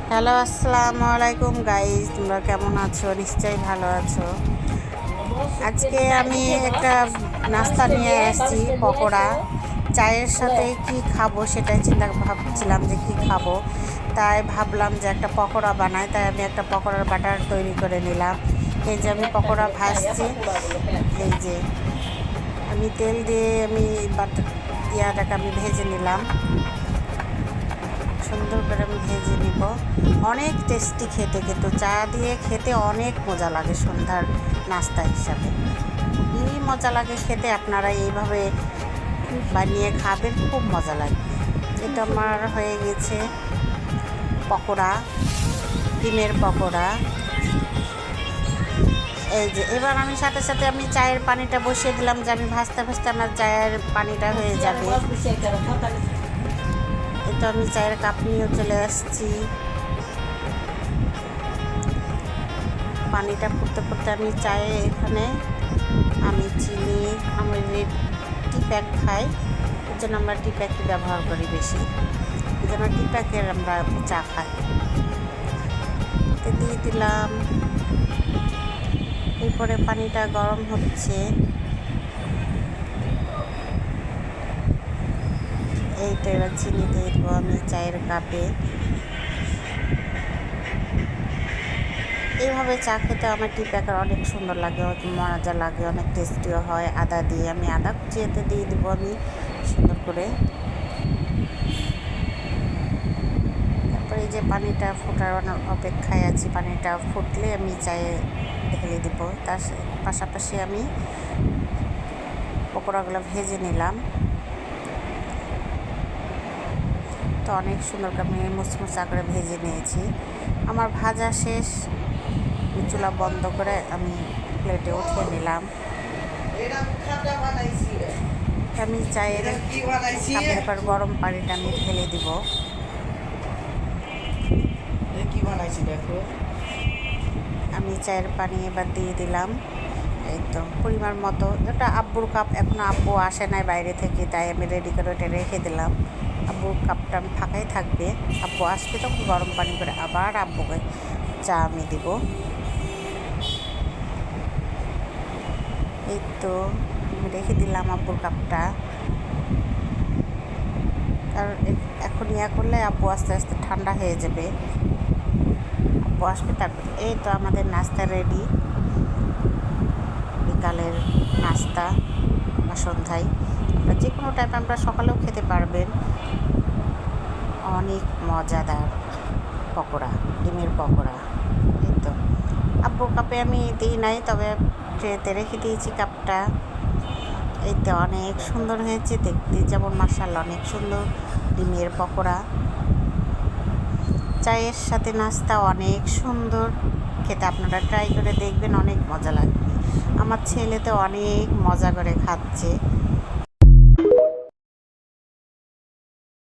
Hello, আসসালামু আলাইকুম guys. তোমরা কেমন আছো? নিশ্চয়ই ভালো আছো। আজকে আমি একটা নাস্তা নিয়ে আসছি, পকোড়া। চায়ের সাথে কি খাবো সেটাই ভাবছিলাম যে কি খাবো। তাই ভাবলাম যে একটা পকোড়া বানাই, তাই আমি একটা পকোড়ার বাটার তৈরি করে নিলাম। এই যে আমি পকোড়া ভাজছি, এই যে আমি তেল দিয়ে বাটার ইয়াটাকে আমি ভেজে নিলাম। সুন্দর করে আমি ভেজে নিব। অনেক টেস্টি খেতে, কিন্তু চা দিয়ে খেতে অনেক মজা লাগে সন্ধ্যার নাস্তা হিসাবে। খুবই মজা লাগে খেতে। আপনারা এইভাবে বানিয়ে খাবেন, খুব মজা লাগবে। এটা আমার হয়ে গেছে পকোড়া, ডিমের পকোড়া। এই যে এবার আমি সাথে সাথে আমি চায়ের পানিটা বসিয়ে দিলাম, যে আমি ভাজতে ভাজতে আমার চায়ের পানিটা হয়ে যাবে। এটা আমি চায়ের কাপ নিয়ে চলে আসছি। পানিটা ফুটতে ফুটতে আমি চায়ে এখানে আমি চিনি, আমি টি প্যাক খাই, এর জন্য আমরা টি প্যাকটি ব্যবহার করি বেশি। এই জন্য টি প্যাকের আমরা চা খাই। দিয়ে দিলাম। এরপরে পানিটা গরম হচ্ছে। এইটা এবার চিনি দিয়ে দেবো আমি চায়ের কাপে। এইভাবে চা খেতে আমার টি প্যাকের অনেক সুন্দর লাগে, মজা লাগে, অনেক টেস্টিও হয়। আদা দিয়ে আমি আদা কুচিয়েতে দিয়ে দেবো আমি সুন্দর করে। তারপরে এই যে পানিটা ফোটার অপেক্ষায় আছি, পানিটা ফুটলে আমি চায়ে ঢেলে দিব। তার পাশাপাশি আমি পকোড়াগুলো ভেজে নিলাম। তো অনেক সুন্দর করে আমি মুচমুচা করে ভেজে নিয়েছি। আমার ভাজা শেষ। চুলা বন্ধ করে আমি প্লেটে উঠিয়ে নিলাম। আমি চায়ের কাপের পর গরম পানিটা আমি ঢেলে দিব। আমি চায়ের পানি এবার দিয়ে দিলাম। এই তো পরিমাণ মতো। এটা আব্বুর কাপ, এখনও আব্বু আসে নাই বাইরে থেকে, তাই আমি রেডি করে ওটা রেখে দিলাম। আব্বুর কাপটা আমি ফাঁকাই থাকবে। আব্বু আসবে তখন গরম পানি করে আবার আব্বুকে চা আমি দিব। এই তো আমি রেখে দিলাম আব্বুর কাপটা, কারণ এখন ইয়া করলে আব্বু আস্তে আস্তে ঠান্ডা হয়ে যাবে। আব্বু আসবে তারপরে। এই তো আমাদের নাস্তা রেডি, বিকালের নাস্তা বা সন্ধ্যায় যে কোনো টাইপ আমরা সকালেও খেতে পারবেন। অনেক মজাদার পকোড়া, ডিমের পকোড়া। এই তো আব্বুর কাপে আমি দিই নাই, তবে ট্রেতে রেখে দিয়েছি কাপটা। এই তো অনেক সুন্দর হয়েছে দেখতে, যেমন মাশাআল্লাহ অনেক সুন্দর ডিমের পকোড়া। চায়ের সাথে নাস্তা অনেক সুন্দর খেতে। আপনারা ট্রাই করে দেখবেন, অনেক মজা লাগবে। আমার ছেলে তো অনেক মজা করে খাচ্ছে।